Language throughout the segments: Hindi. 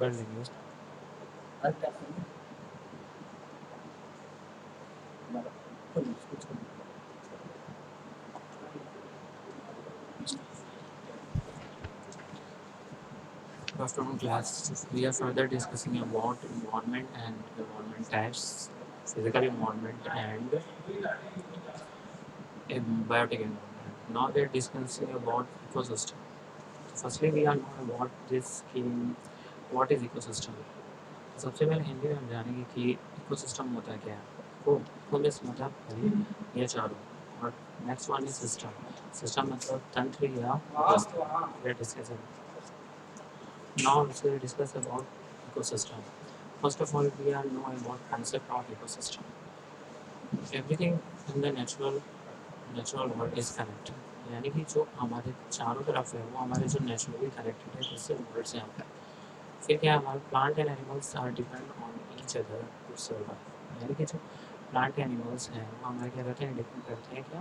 कर देंगे। Afternoon class, we are further discussing about environment and environment types, physical environment and biotic environment. Now we are discussing about ecosystem. Firstly, we are know about this कि what is ecosystem. सबसे पहले हिंदी में हम जानेंगे कि इकोसिस्टम होता है क्या है। को मिस मतलब ये चारों और next one is system. System मतलब तंत्र या व्यवस्था। We are discussing. Now we will discuss about ecosystem. First of all, we are know about concept of ecosystem. Everything in the natural world is connected. यानी कि जो हमारे चारों तरफ है वो हमारे जो नेचुरली कनेक्टेड है जिससे वर्ल्ड से आता है। फिर क्या हमारे plant and animals are depend on each other to survive. यानी कि जो प्लांट एनिमल्स हैं वो हमारे क्या करते हैं डिपेंड करते हैं क्या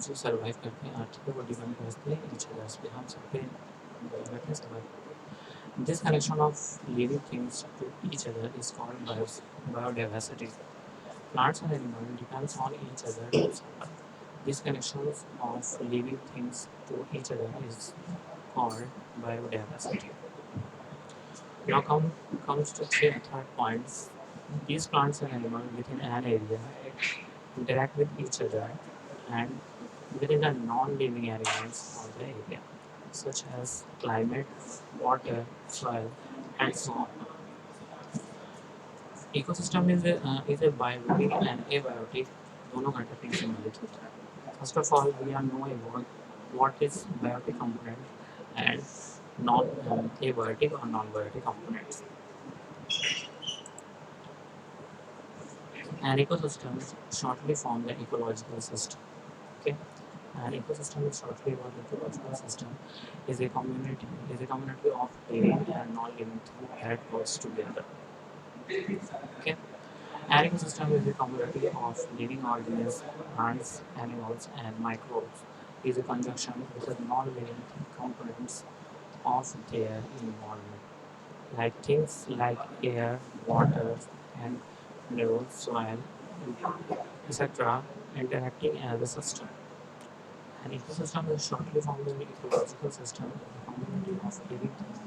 जो सर्वाइव करते हैं ठीक है वो डिपेंड करते हैं ईच अदर्स पे हम सब पे करते हैं survive. This connection of living things to each other is called biodiversity. Plants and animals depend on each other to survive. This connection of living things to each other is called biodiversity. Now comes to the third point. These plants and animals within an area interact with each other and within the non-living elements of the area, such as climate, water, soil, and so on. Ecosystem is a biotic and abiotic दोनों घटक से संबंधित होता है. First of all, we are know about what is biotic component and non abiotic or non-biotic components. An ecosystem shortly form the ecological system. Okay, an ecosystem is shortly about the ecological system is a community of living and non-living things that works together. Okay. An ecosystem is a community of living organisms, plants, animals, and microbes. Is a conjunction with the non-living components of their environment, like things like air, water, and minerals, soil, etc., interacting as a system. An ecosystem is shortly formed in an ecological system, a community of living things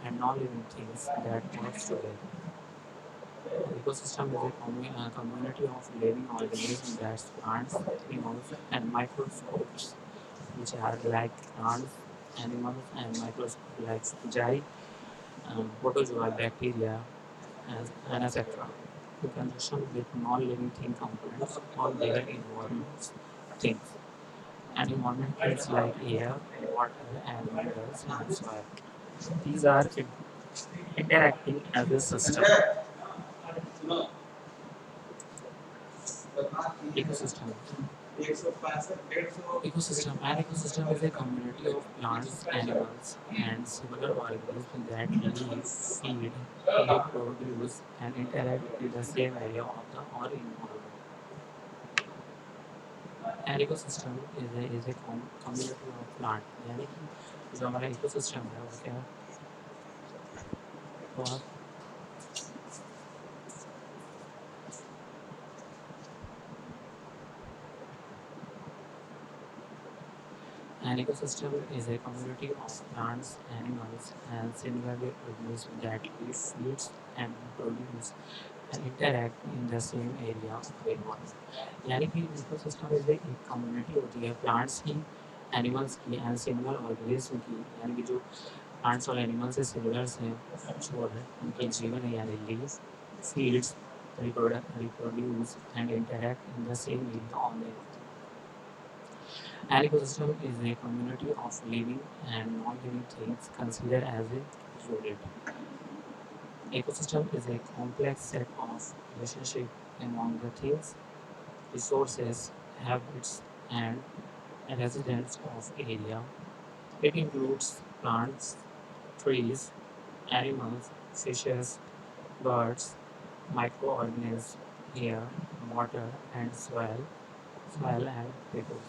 and non-living things that works together. Ecosystem is a community of living organisms that's plants, animals, and microscopes, which are like plants, animals, and microscopes like fungi, protozoa, bacteria, and etc. In conjunction with non-living thing components or their environments things. And environment things like air, water, and minerals and soil. These are interacting as a system. Ecosystem. Ecosystem. An ecosystem is a community of plants, animals, and similar organisms that live, feed, reproduce, and interact in the same area of the or environment. An ecosystem is a community of plant. यानी कि जो हमारा ecosystem है वो क्या है? An ecosystem is a community of plants, animals, and similarly organisms that live, feed, and reproduce and interact in the same area of environment. यानी कि इकोसिस्टम इज एक कम्युनिटी होती है प्लांट्स की, एनिमल्स की एंड सिमिलर ऑर्गेनिज्म की। यानी कि जो प्लांट्स और एनिमल से सिमिलर्स हैं जो है उनके जीवन है यानी live, feeds, reproduce and interact in the same area on the earth. An ecosystem is a community of living and non-living things considered as a unit. Ecosystem is a complex set of relationships among the things, resources, habits, and residents of area. It includes plants, trees, animals, fishes, birds, microorganisms, air, water, and soil and people.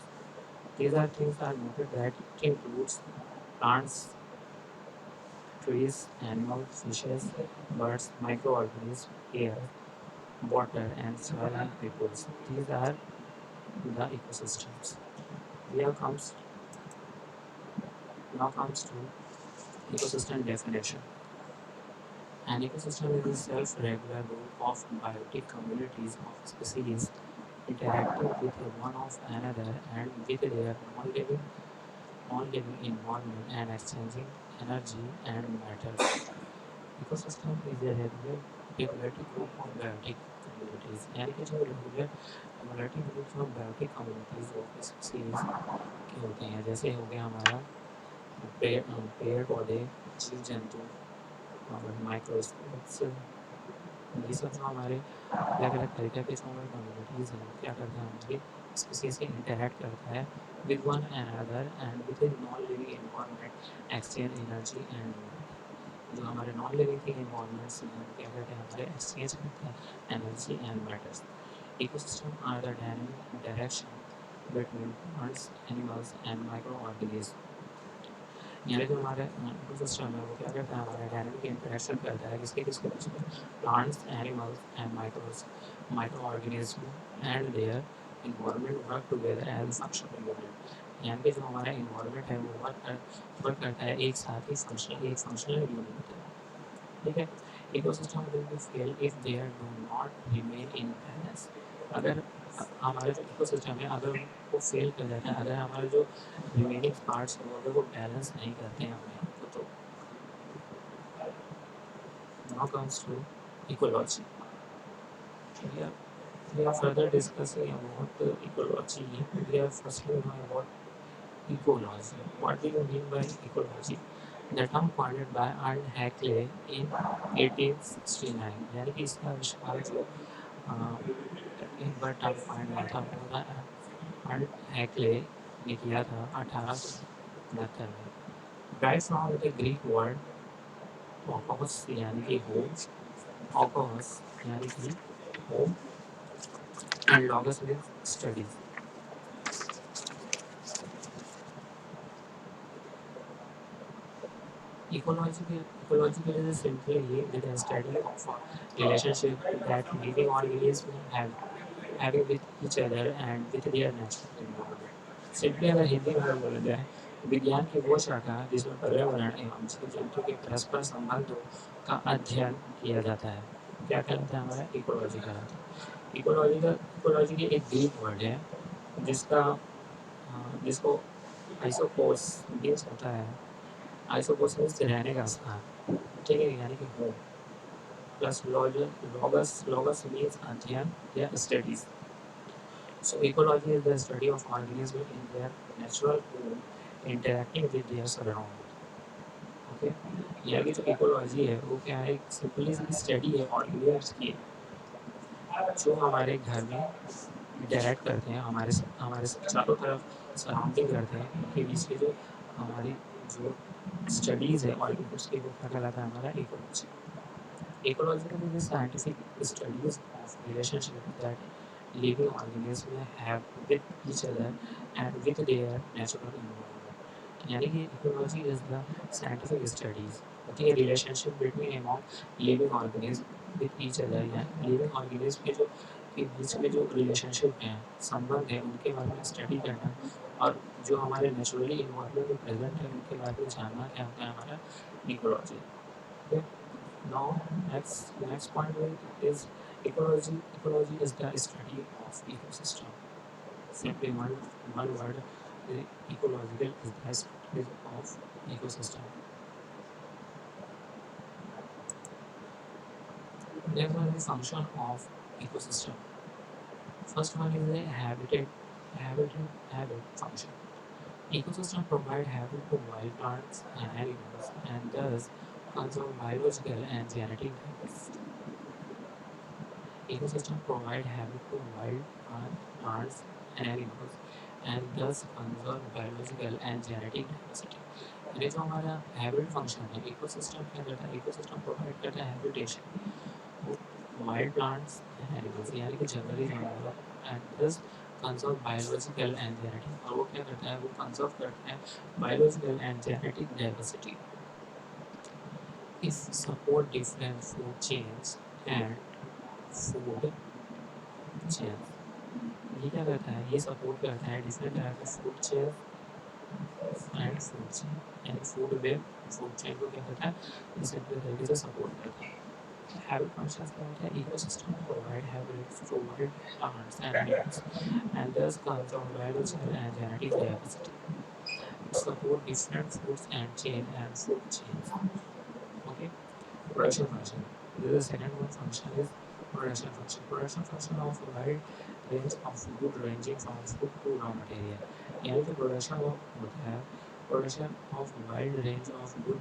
These are things are noted that it includes plants, trees, animals, fishes, birds, microorganisms, air, water, and soil and peoples. These are the ecosystems. Here comes to ecosystem definition. An ecosystem is a self-regular group of biotic communities of species interacting with one of another and with their non-living environment and exchanging energy and matter. Ecosystem is a regulated group of biotic communities. यानी कि जो regulated groups of biotic communities of species के होते हैं, जैसे हो गया हमारा पेड़ पौधे, जीव जंतु और माइक्रोस्कोप्स, ये सब जो हमारे अलग अलग तरीके के जो हमारे कम्युनिटीज़ हैं क्या करते हैं, हमारी स्पीसीज के इंटरेक्ट करता है with one another and with a non living environment exchange energy and जो हमारे नॉन लिविंग के इन्वायरमेंट्स हैं क्या करते हैं, हमारे एक्सचेंज करते हैं energy and matters. Ecosystem are the dynamic interaction between plants, animals and micro organism. यानी जो हमारे इकोसिस्टम है वो क्या करता है, हमारे डायनामिक इंटरेक्शन करता है किसके किसके बीच में, plants, animals and micro organism and their environment work together as functional unit. यानी कि जो हमारा इन्वायरमेंट है वो वर्क करता है एक साथ ही एक फंक्शनल यूनिट है. ठीक है. Ecosystem will be fail if there do not remain in balance. अगर हमारे जो इकोसिस्टम है अगर वो फेल कर जाता है, अगर हमारे जो रिमेनिंग पार्ट्स हैं अगर वो बैलेंस नहीं करते हैं अपने आप को, तो now comes to ecology. We are further discussing about ecology. We are firstly know about ecology. What do you mean by ecology? The term coined by Ernst Haeckel in 1869. यानी कि इसका आविष्कार जो एक बार टर्म फाइंड हुआ था वो अर्नस्ट हैक्ले ने किया था 1869 में. Derived from the Greek word oikos यानी कि होम, ऑकोस यानी कि home and logos with studies. Ecological is simply the study of a relationship that living organisms having with each other and with their natural environment. Simply अगर हिंदी में बोला जाए, विज्ञान की वो शाखा जिसमें पर्यावरण एवं जीव जंतु के परस्पर संबंधों का अध्ययन किया जाता है क्या कहलाता है, हमारा इकोलॉजी कहलाता है. इकोलॉजी के एक ग्रीक वर्ड है जिसका जिसको आइसोपोस मीन्स होता है. आइसोपोस मीन्स रहने का स्थान. ठीक है, यानी कि होम प्लस लॉगस मीन्स अध्ययन या studies. So ecology is the study of organisms in their natural home interacting with their surroundings. Okay. यानी जो इकोलॉजी है वो क्या है, सिंपली स्टडी है ऑर्गेनिजम्स की जो हमारे घर में इंटरेक्ट करते हैं, हमारे चारों तरफ सराउंडिंग करते हैं, उनके बीच के जो हमारी जो स्टडीज़ है ऑर्गेनिजम्स की वो क्या कहलाता है, हमारा ecology. Ecological is scientific studies of relationship that living organisms have with each other and with their natural environment. यानी कि ecology is the scientific studies होती है relationship between among living organisms with each other, या living organisms के बीच में जो relationship हैं, संबंध है, उनके बारे में स्टडी करना और जो हमारे नेचुरली इन्वायरमेंट में प्रेजेंट है उनके बारे में जानना क्या होता है, हमारा ecology. Okay. Now, next point is ecology. Ecology is the study of ecosystem. Simply one word, ecological is the study of ecosystem. Next one is function of ecosystem. First one is the habit function. Ecosystem provide habit to wild plants and animals and thus conserve biological and genetic diversity. Ecosystem provide habit to wild plants and animals and thus conserve biological and genetic diversity. ये जो हमारा हैबिट फंक्शन है इकोसिस्टम क्या करता है, इकोसिस्टम प्रोवाइड करता है habitation wild plants and animals यानी कि जंगली जानवर एंड दस कंजर्व बायोलॉजिकल एंड जेनेटिक, और वो क्या करता है, वो कंजर्व करता है biological and genetic diversity. if support different food chains and food chains. ये क्या करता है, ये सपोर्ट करता है डिफरेंट तरह के food chain and food chain, यानी फूड वेब फूड चेन को क्या करता है, इस तरीके से सपोर्ट करता है. Habit functions क्या होता है, ecosystem provide habits to wild plants and animals and thus comes from biological and genetic diversity. It support different foods and chain and food chains. Okay. Production function. This is the second one function is production function. Production function of a wide range of food ranging from food to raw material. यानी कि प्रोडक्शन होता है, production of wide range of good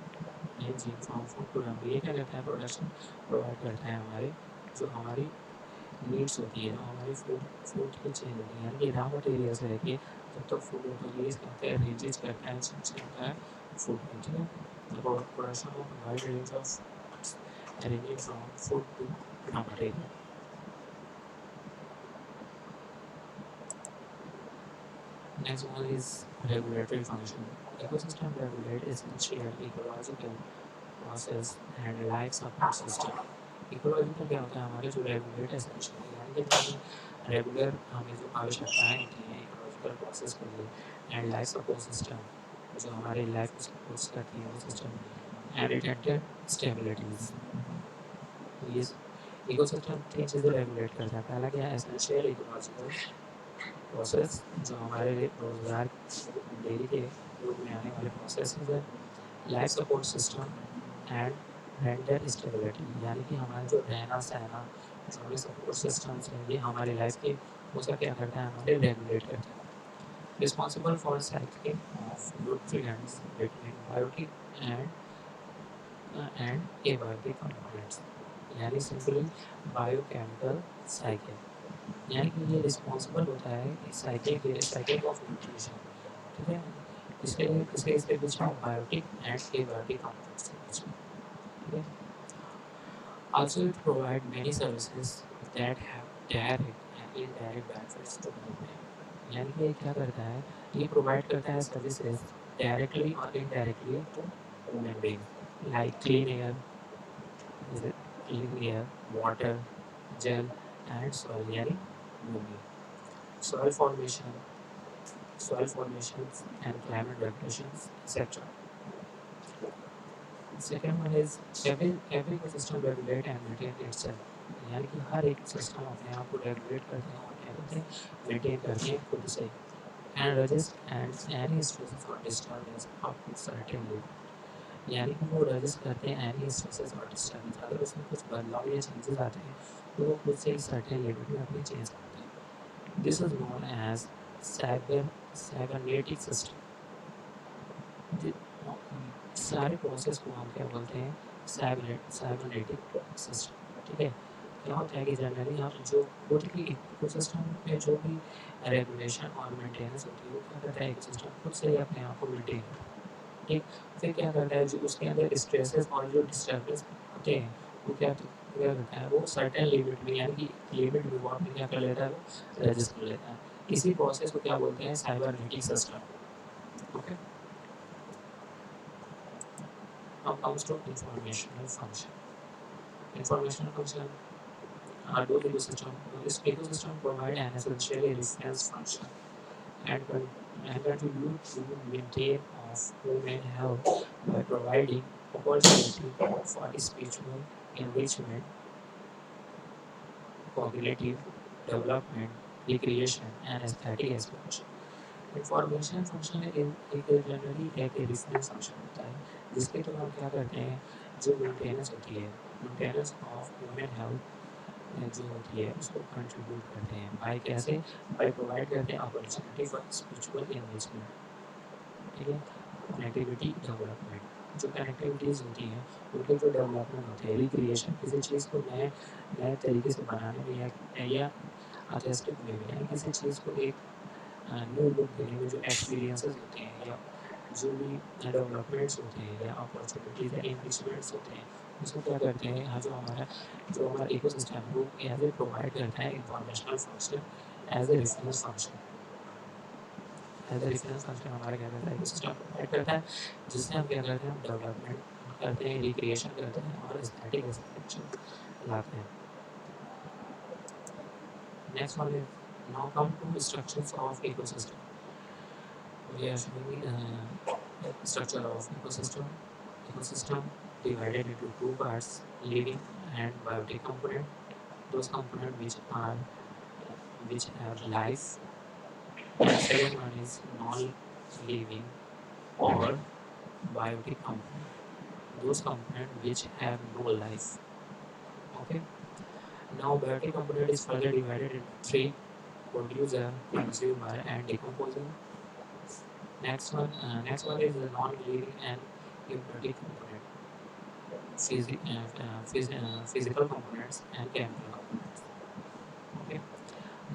ranging from food to raw. ये क्या करता है, प्रोडक्शन प्रोवाइड करता है हमारे जो हमारी नीड्स होती है, जो हमारी फूड की चेन होती है, यानी कि रॉ मटेरियल से लेके जब तक फूड होता है, ये कहते हैं रेंजेज करता है, चेंज करता है फूड में. ठीक है. Production of wide range of ranging from food to raw material. Next one is regulatory function. Ecosystem regulate essential ecological process and life support system. Ecological क्या होता है, हमारे जो रेगुलेट एसेंशियल यानी कि हमें रेगुलर हमें जो आवश्यकताएँ होती हैं इकोलॉजिकल प्रोसेस के लिए, एंड लाइफ सपोर्ट सिस्टम जो हमारे लाइफ को सपोर्ट करती है वो सिस्टम, एंड रिटेंटेड स्टेबिलिटीज. तो ये इकोसिस्टम तीन चीज़ें रेगुलेट करता है. पहला क्या है, एसेंशियल इकोलॉजिकल प्रोसेस जो हमारे रोजगार डेली के उपयोग में आने वाले प्रोसेसेस है. Life support system and render stability, यानी कि हमारा जो रहना सहना जो हमारे सपोर्ट सिस्टम्स हैं ये हमारी लाइफ के उसका क्या करता है, हमारे रेगुलेट करता है. Responsible for cycling of nutrients between biotic and abiotic components, यानी सिंपली बायोकेमिकल साइकिल. यानी कि ये रिस्पॉन्सिबल होता है इस साइकिल के साइकिल ऑफ न्यूट्रिशन. ठीक है. इसके लिए इसके बीच में बायोटिक एंड एबायोटिक कंपोनेंट्स के बीच में. ठीक है. Also it provide many services that have direct and indirect benefits to human. यानी कि ये क्या करता है, ये प्रोवाइड करता है सर्विसेज डायरेक्टली और indirectly to human being, like clean air, clean air, water, gel, and soil, यानी भूमि. Soil formation, soil formations, and climate regulations, etc. Second one is every ecosystem regulate and maintain itself. यानी कि हर एक सिस्टम अपने आप को रेगुलेट करते हैं और क्या करते हैं, मेंटेन करते हैं खुद से. And resist and any stresses or disturbance up to certain limit. यानी कि वो रजिस्ट करते हैं एनी स्ट्रेसेस और डिस्टर्बेंस. अगर उसमें कुछ बदलाव या चेंजेस आते हैं तो वो खुद से एक सर्टेन लिमिट में अपनी चेंज करते हैं. This is known as cybernetic system. सारे प्रोसेस को हम क्या बोलते हैं, साइबरनेटिक सिस्टम. ठीक है. क्या होता है कि जनरली हम जो खुद की इकोसिस्टम में जो भी रेगुलेशन और मेंटेनेंस होती है वो क्या करता है, इकोसिस्टम खुद से ही अपने आप को मेंटेन करता है. ठीक. फिर क्या करता है, जो उसके अंदर स्ट्रेसेस और जो डिस्टर्बेंस होते हैं वो क्या करता है, वो सर्टेन लिमिट में यानी कि लिमिट में वो अपने क्या कर लेता है, वो रजिस्ट कर लेता है. इसी प्रोसेस को क्या बोलते हैं, cybernetic system. Okay. Now comes to informational function. Informational function are those ecosystem. This ecosystem provide an essentially reference function and contribute to maintain of human health by providing opportunity for spiritual enrichment, cognitive development, recreation, and aesthetic expression. Information function एक जनरली एक रेफरेंस फंक्शन होता है जिसके थ्रू हम क्या करते हैं, जो मेंटेनेंस होती है, मेंटेनेंस ऑफ ह्यूमन हेल्थ जो होती है उसको कंट्रीब्यूट करते हैं. बाय कैसे, बाय प्रोवाइड करते हैं अपॉर्चुनिटी फॉर स्पिरिचुअल एनरिचमेंट. ठीक है. कनेक्टिविटी डेवलपमेंट, जो कनेक्टिविटीज़ होती हैं उनके जो डेवलपमेंट होते हैं, रिक्रिएशन किसी चीज़ को नए नए तरीके से बनाने में या आर्टिस्टिक वे में, यानी किसी चीज़ को एक न्यू लुक देने में जो एक्सपीरियंसेस होते हैं या जो भी डेवलपमेंट्स होते हैं या अपॉर्चुनिटीज़ या इन्वेस्टमेंट्स होते हैं उसको क्या करते हैं, यहाँ जो हमारा इकोसिस्टम है वो एज ए प्रोवाइड करता है informational function as a reference function. As a reference function हमारा क्या करता है, इकोसिस्टम प्रोवाइड करता है जिससे हम क्या करते हैं, हम डेवलपमेंट करते हैं, रिक्रिएशन करते हैं और एस्थेटिक एक्सपेक्टेशन लाते हैं। Next one is now come to structures of ecosystem. We are showing structure of ecosystem. Ecosystem divided into two parts: living and biotic component. Those components which have life. And second one is non-living or biotic component. Those components which have no life. Okay. Now biotic component is further divided into three: producer, consumer, and decomposer. Next one is the non-living and abiotic component, physical components and chemical components. Okay.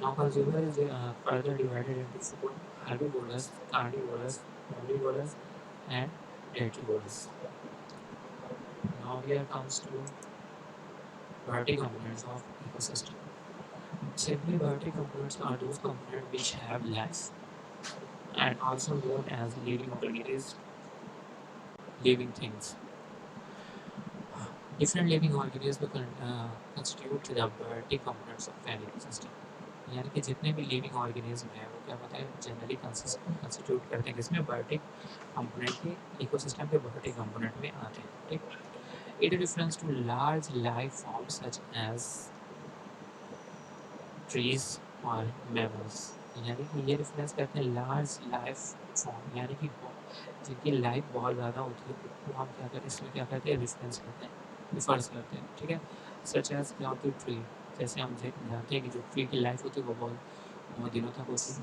Now consumer is further divided into food: herbivorous, carnivorous, omnivorous, and detrivorous. Now here comes to biotic components of ecosystem. Simply, biotic components are those components which have life and also known as living organisms, living things. Different living organisms constitute the biotic components of an ecosystem. यानी कि जितने भी लिविंग ऑर्गेनिज्म हैं वो क्या होता है, जनरली कंस्टिट्यूट करते हैं किसमें, बायोटिक कंपोनेंट के, इकोसिस्टम के बायोटिक कंपोनेंट में आते हैं। ठीक, it reference to large life forms such as trees और मैमल्स। यानी कि ये रेफरेंस करते हैं लार्ज लाइफ फॉर्म, यानी कि जिनकी लाइफ बहुत ज़्यादा होती है, तो हम क्या करते हैं, इसमें क्या करते हैं, रेफरेंस करते हैं, रिफर्स करते हैं। ठीक है, सच एज क्या होती है, ट्री। जैसे हम जानते हैं कि जो ट्री की लाइफ होती है वो बहुत दिनों तक होती है।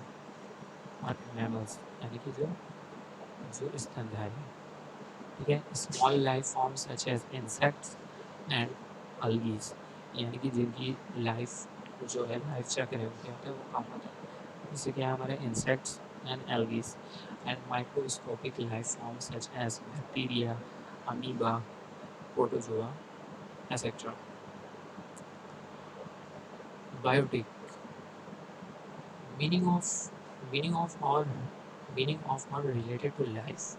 और मैमल्स यानी कि जो जो स्तनधारी है। ठीक है, small life form such as insects and algae, यानी कि जिनकी लाइफ जो है, लाइफ चक्र है, क्या होता है, वो कम होता है। जैसे क्या है हमारे insects and algae and microscopic life form such as bacteria, amoeba, protozoa etcetera. Biotic meaning of meaning of और रिलेटेड टू लाइफ।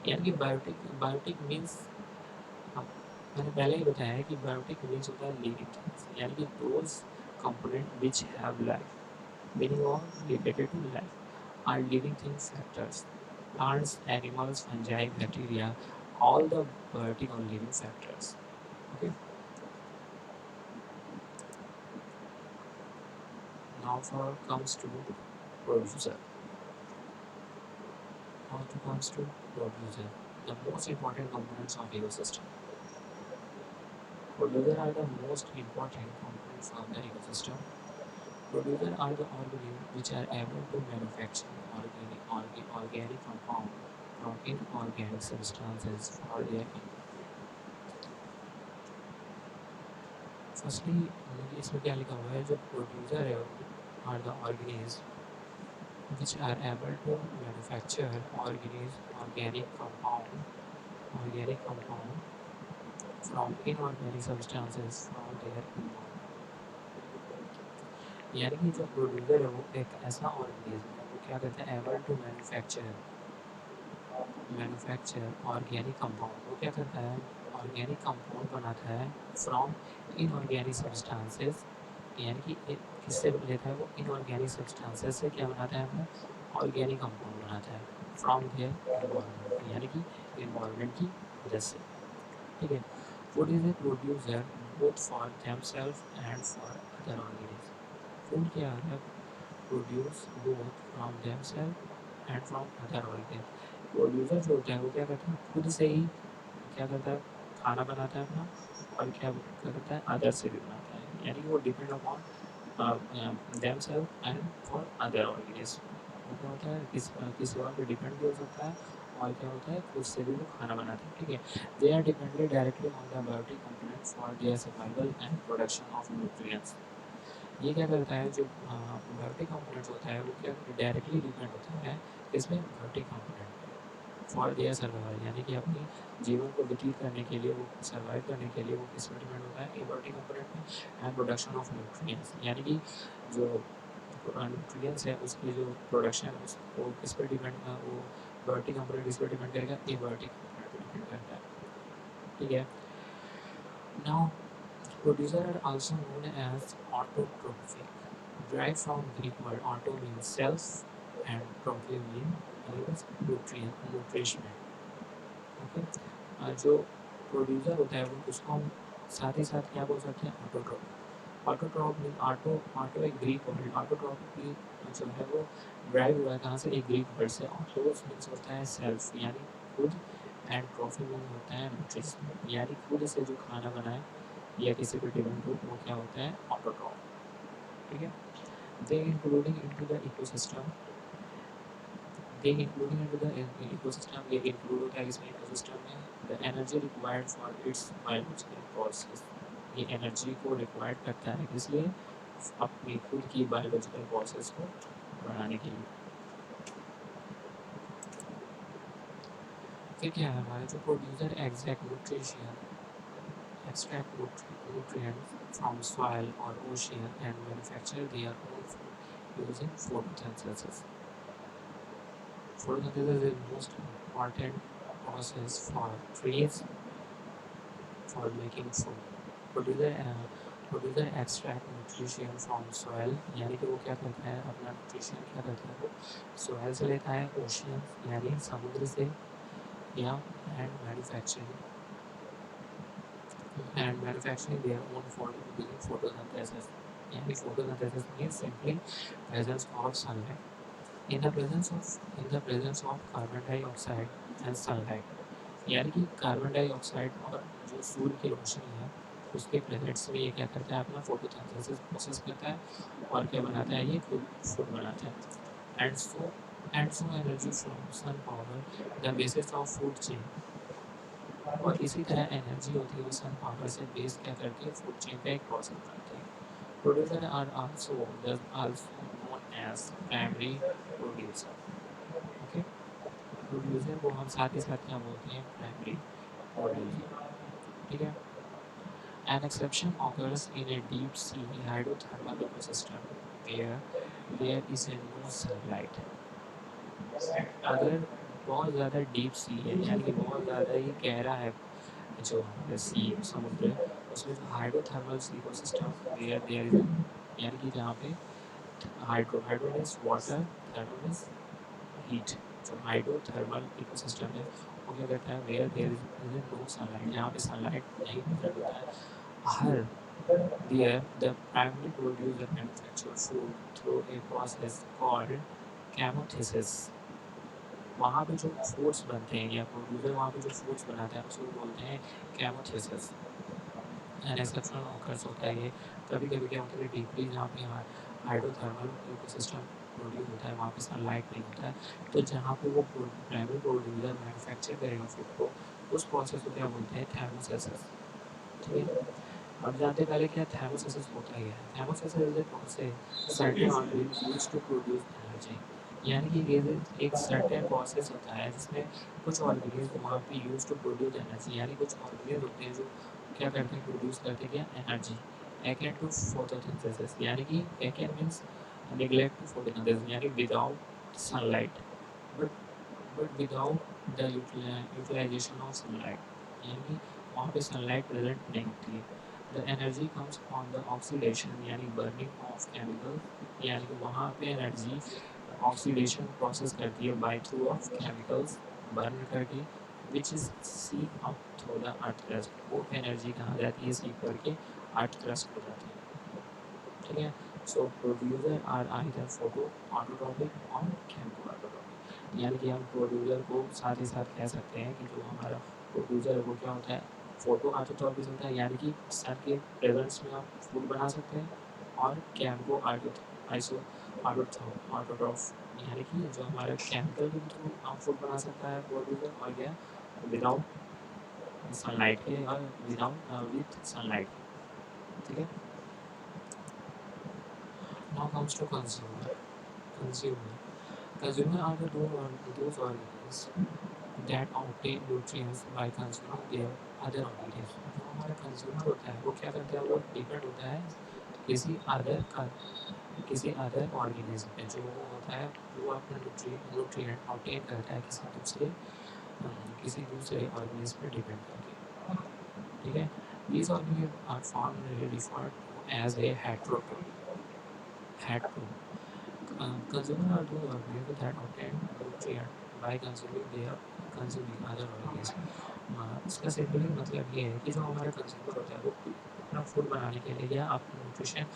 यानी कि बायोटिक मीन्स, मैंने पहले ही बताया है कि बायोटिक मीन्स होता है लिविंग थिंग्स, यानी कि those component which have life. Meaning of related to life are living things factors, plants, animals, fungi, bacteria, all the biotic or living factors. Okay. Now comes to producer. The most important components of ecosystem. Producer are the most important components of the ecosystem. Producer are the organisms which are able to manufacture organic compound from inorganic substances for their input. Firstly इसमें क्या लिखा हुआ है, जो प्रोड्यूसर है are the organisms which are able to manufacture organic compound from inorganic substances from their environment। यानी कि जो प्रोड्यूसर है वो एक ऐसा ऑर्गेनिज्म है, वो क्या करता है, able to manufacture organic compound. वो क्या करता है, ऑर्गेनिक कंपाउंड बनाता है फ्रॉम इनऑर्गेनिक सब्सटेंसेस, यानी कि किससे लेता है, वो इनऑर्गेनिक सब्सटेंसेस से क्या बनाता है, हमें ऑर्गेनिक कंपाउंड बनाता है फ्रॉम देयर एनवायरनमेंट, यानी कि एनवायरनमेंट की वजह से। ठीक है, food is a producer both for themselves and for other organism. Food क्या है, produce both from themselves and from other organism. Producer जो होता है वो क्या करता है, खुद से ही क्या करता है, खाना बनाता है अपना, और क्या करता है, अदर से भी बनाता है, यानी कि वो depend upon themselves and for other organism. वो क्या होता है, किसी और पे डिपेंड भी हो सकता है, और क्या होता है, खुद से भी वो खाना बनाते हैं। ठीक है, they are depended directly on the biotic component for their survival and production of nutrients. ये क्या करता है, जो बायोटिक कंपोनेंट्स होता है वो क्या डायरेक्टली डिपेंड होता है इसमें, biotic component for their survival, यानी कि अपनी जीवन को व्यतीत करने के लिए, वो सर्वाइव करने के लिए वो किस पर डिपेंड होता है, एबायोटिक कंपोनेंट में, एंड प्रोडक्शन ऑफ न्यूट्रिएंट्स, यानी कि जो न्यूट्रिएंट्स है उसकी जो प्रोडक्शन है किस पर डिपेंड, वो बायोटिक कंपोनेंट किस पर डिपेंड करेगा, एबायोटिक कंपोनेंट पर डिपेंड करता है। ठीक है। Now producer are also known as autotrophic, derived from Greek word auto means self and trophy means nutrition. Okay, जो प्रोड्यूसर होता है वो उसको हम साथ ही साथ क्या बोल सकते हैं, autotroph. Autotroph mean auto, auto एक ग्रीक वर्ड, ऑटोट्रॉप की जो है वो ड्राइव हुआ है कहाँ से, एक ग्रीक वर्ड से। ऑटोस मीन्स होता है सेल्फ यानी खुद, एंड ट्रॉफी मीन्स होता है न्यूट्रिशन यानी खुद से जो खाना बनाए या किसी को डिपेंड हो, वो क्या होता है, ऑटोट्रॉप। ठीक है। They including into the ecosystem, they including into the ecosystem, ये इंक्लूड होता है इसमें इकोसिस्टम में, the energy required for its biological process, ये एनर्जी को रिक्वायर्ड करता है इसलिए अपनी खुद की बायोलॉजिकल प्रोसेस को बढ़ाने के लिए। फिर क्या है हमारे जो producer exact nutrition extract nutrients from soil or ocean and manufacture their own food using photosynthesis. Photosynthesis is the most important process for trees for making food. Producer producer extract nutrition from soil, यानी कि वो क्या करता है, अपना न्यूट्रिशन क्या करता है, वो सोयल से लेता है, ओशियन यानी समुद्र से, या and manufacturing their own food using photosynthesis. Yani photosynthesis means simply presence of sunlight. In the presence of carbon dioxide and sunlight. यानी कि कार्बन डाइऑक्साइड और जो सूर्य की रोशनी है उसके प्रेजेंस में ये क्या करता है, अपना फोटोसिंथेसिस प्रोसेस करता है और क्या बनाता है, ये खुद फूड बनाता है। And so energy from sun power the basis of food chain, और इसी तरह एनर्जी होती है वो सन पावर से बेस क्या करके फूड चेन का एक प्रोसेस बनाती है। Producer are also known as primary producer. Okay, producer को हम साथ ही साथ क्या बोलते हैं, प्राइमरी प्रोड्यूसर। ठीक है। An exception occurs in a deep sea hydrothermal ecosystem where there is a no sunlight. अगर बहुत ज़्यादा डीप सी है यानी कि बहुत ज़्यादा ही गहरा है जो हमारा सी समुद्र, उसमें जो hydrothermal ecosystem where there is, यानी कि जहाँ पे hydro is water, thermal is heat, जो हाइड्रोथर्मल इकोसिस्टम है वो क्या करता है, where there is no sunlight, जहाँ पे सनलाइट नहीं प्रेजेंट होता है। हर there the primary producer manufacture food through a process called chemothesis। वहाँ पे जो फूड्स बनते हैं या प्रोड्यूसर वहाँ पे जो फूड्स बनाता है उसको बोलते हैं केमोथेसिस। एंड एक्सेप्शनल ऑकर्स होता है ये कभी कभी, क्या होता है डीपली जहाँ पे हाइड्रोथर्मल इकोसिस्टम प्रोड्यूस होता है वहाँ पे सनलाइट नहीं होता है, तो जहाँ पे वो प्राइमरी प्रोड्यूसर मैन्युफैक्चर करेगा फूड को, उस प्रोसेस को क्या बोलते हैं, थर्मोसिस। ठीक है। अब जानते पहले क्या थर्मोसिस होता है। Thermosis is a process certain organism used to produce energy, यानी कि ये एक सर्टेन प्रोसेस होता है जिसमें कुछ ऑर्गेनिज्म वहाँ पे यूज टू प्रोड्यूस एनर्जी, यानी कुछ ऑर्गेनिज्म होते हैं जो क्या करते हैं, प्रोड्यूस करते हैं क्या, एनर्जी। एकेन टू फोटोसिंथेसिस, यानी कि akin means neglect to photosynthesis यानी without sunlight, but without the utilization of sunlight, यानी कि वहाँ पे सनलाइट प्रेजेंट नहीं होती है। The energy comes from the oxidation यानी बर्निंग ऑफ केमिकल, यानी कि वहाँ पे एनर्जी ऑक्सीडेशन प्रोसेस करती है by through of chemicals, burn करके, which is see up through the earth crust, वो एनर्जी कहाँ जाती है, सी करके अर्थ क्रस्ट हो जाती है। ठीक है। So producer are either photo autotrophic और केमिको ऑटोट्रॉपिक, यानी कि हम प्रोड्यूसर को साथ ही साथ कह सकते हैं कि जो हमारा प्रोड्यूसर है वो क्या होता है, फोटो ऑटोट्रॉपिक होता है, यानी कि सन के प्रेजेंस में आप फूड बना सकते हैं, और केमिको आइसो ऑटोट्रॉफ, यानी कि जो हमारा केमिकल के थ्रू आप फूड बना सकता है प्रोड्यूसर, और क्या विदाउट सनलाइट के और विदाउट विथ सनलाइट। ठीक है। Now comes to consumer. Consumer. Consumer are those organisms that obtain nutrients by consuming their other organisms. जो हमारा कंज्यूमर होता है वो क्या करता है, वो डिपेंड होता है किसी अदर का, किसी अदर ऑर्गेनिज्म पे, जो वो होता है वो अपना न्यूट्रिएंट ऑब्टेन करता है किसी दूसरे ऑर्गेनिज्म पे डिपेंड करके। ठीक है। These organisms are formally referred to as a heterotroph. Consumer are those organisms that obtain nutrient by consuming other organisms. इसका सिंपली मतलब ये है कि जो हमारा कंज्यूमर होता है वो अपना फूड बनाने के लिए या अपना न्यूट्रिशन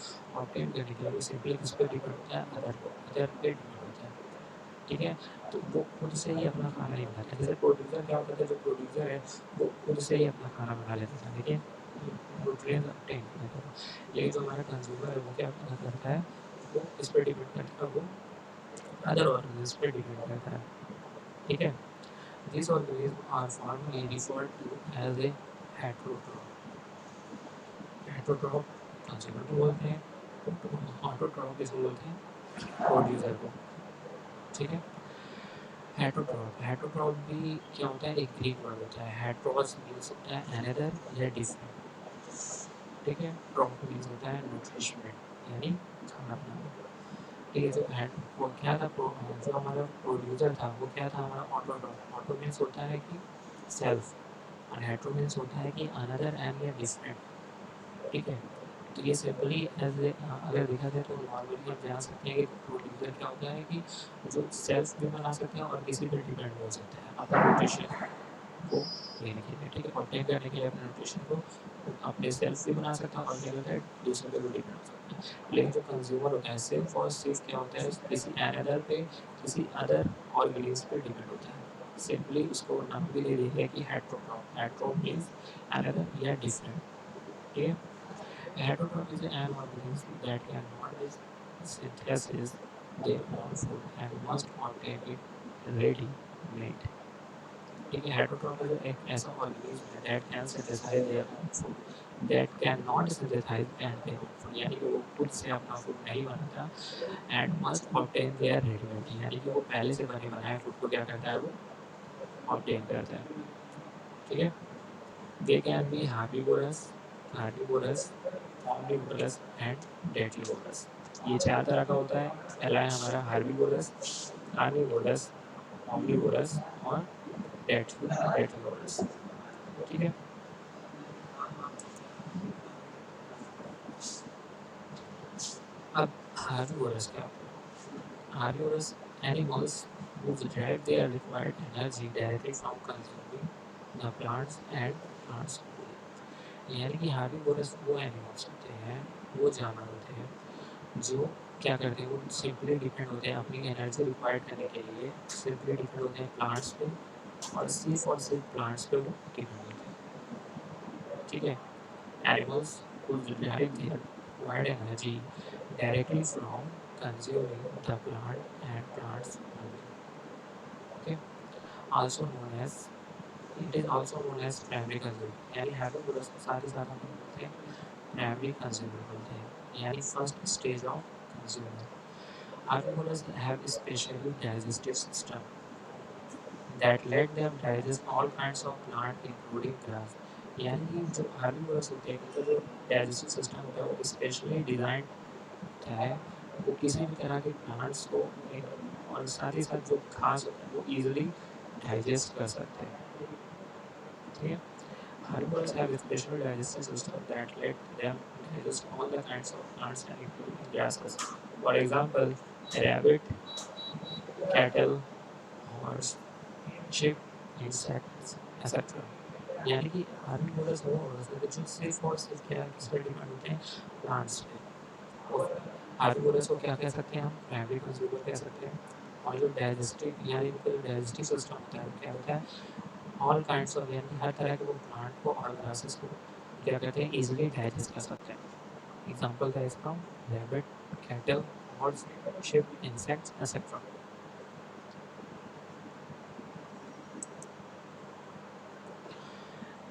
ऑब्टेन करने के लिए वो सिंपली किस पे डिपेंड होता है, अदर पे डिपेंड होता है। ठीक है। तो वो खुद से ही अपना खाना नहीं बनाता। जैसे प्रोड्यूसर क्या होता था, जो प्रोड्यूसर है वो खुद से ही अपना खाना बना लेता था, लेकिन न्यूट्रिएंट्स ऑब्टेन कर लेता था। लेकिन जो हमारा कंज्यूमर है वो क्या करता है, वो इस पर डिपेंड करता है, वो अदर ऑर्गेनिज्म पे डिपेंड करता है। ठीक है। These organisms are formally referred to as a heterotroph. Heterotroph consumer को बोलते हैं, ऑटोट्रॉफ किसको बोलते हैं, प्रोड्यूसर को। ठीक है। हेटरोट्रॉफ भी क्या होता है, एक ग्रीक वर्ड होता है। हेट्रोस मीन्स होता है अनदर या डिफरेंट। ठीक है। ट्रॉफ मीन्स होता है न्यूट्रिशमेंट यानी खाना बनाना। ठीक है। जो हेड वो क्या था, जो हमारा प्रोड्यूसर था वो क्या था, हमारा ऑटोट्रॉफ। ऑटो मीन्स होता है कि सेल्फ, और हेट्रो मीन्स होता है कि अनदर एंड या डिफरेंट। ठीक है। तो ये सिंपली एज अगर देखा जाए तो नॉर्मली हम जान सकते हैं कि प्रोड्यूसर क्या होता है कि जो सेल्फ भी बना सकते हैं और किसी पर डिपेंड हो सकते हैं अपना न्यूट्रिशन को लेने के लिए। ठीक है। ऑब्टेन करने के लिए अपने न्यूट्रिशन को अपने सेल्फ भी बना सकता है और क्या करता है, दूसरे पे भी डिपेंड हो सकता है। लेकिन जो कंज्यूमर होता है सिर्फ और सिर्फ क्या होता है, किसी अनदर पे, किसी अदर ऑर्गेनिज्म पे डिपेंड होता है। सिंपली उसको नाम भी दे दिया कि हेट्रोट्रॉफ। हेट्रो मीन्स अनदर या डिफरेंट। ठीक है। Heterotroph is an organism that cannot synthesize their own food and must obtain it ready made. ठीक है। हेटरोट्रॉफ एक ऐसा ऑर्गेनिज्म है that can synthesize their own food, that can not synthesize and their own food, यानी कि वो खुद से अपना फूड नहीं बनाता, and must obtain their readymade, यानी कि वो पहले से बने बनाए फूड को क्या करता है, वो ऑब्टेन करता है। ठीक है। They can be herbivorous, omnivorous and detritivorous. ये चार तरह का होता है। पहला है हमारा हार्बीवोरस, कार्निवोरस, ऑमनीवोरस और डेट्रीवोरस। ठीक है। अब हार्बीवोरस क्या होता है? Herbivorous animals who derive their required energy directly from consuming the plants and plants only. यानी कि हार्बीवोरस वो एनिमल्स होते हैं, वो जानवर होते हैं जो क्या करते हैं, वो सिंपली डिपेंड होते हैं अपनी एनर्जी रिक्वायर्ड करने के लिए, सिंपली डिपेंड होते हैं प्लांट्स पे, और सिर्फ प्लांट्स पे वो डिपेंड होते हैं। ठीक है। Animals who derive their required energy directly from consuming the plant and plants only. Okay. Also known as, it is also known as primary consumer, यानी हेर्बिवोरस को साथ ही साथ हम लोग बोलते हैं प्राइमरी कंज्यूमर बोलते हैं, यानी first stage of consumer. Herbivores have a specially digestive system that let them digest all kinds of plant including grass। यानी कि जो herbivores होते हैं उनका जो डाइजेस्टिव सिस्टम होता है वो स्पेशली डिज़ाइन होता है, वो किसी भी तरह के प्लांट्स को और साथ ही साथ जो घास होता है वो ईजिली डाइजेस्ट कर सकते हैं। ठीक है। Herbivores have a special digestive system that let them digest all the kinds of plants and including grasses. For example, rabbit, cattle, horse, sheep, insects, etc. यानी कि herbivores वो होते हैं जो सिर्फ और सिर्फ क्या किस पर डिपेंड होते हैं, प्लांट्स पे। और herbivores को क्या कह सकते हैं हम, प्राइमरी कंज्यूमर कह सकते हैं। और जो डाइजेस्टिव यानी उनका जो डाइजेस्टिव सिस्टम होता है वो क्या होता है, ऑल काइंड्स ऑफ, यानी हर तरह के वो प्लांट को और ग्रासेस को क्या कहते हैं, इजीली डाइजेस्ट कर सकते हैं। एग्जांपल था इसका rabbit, cattle, horse, ship, insects etcetera.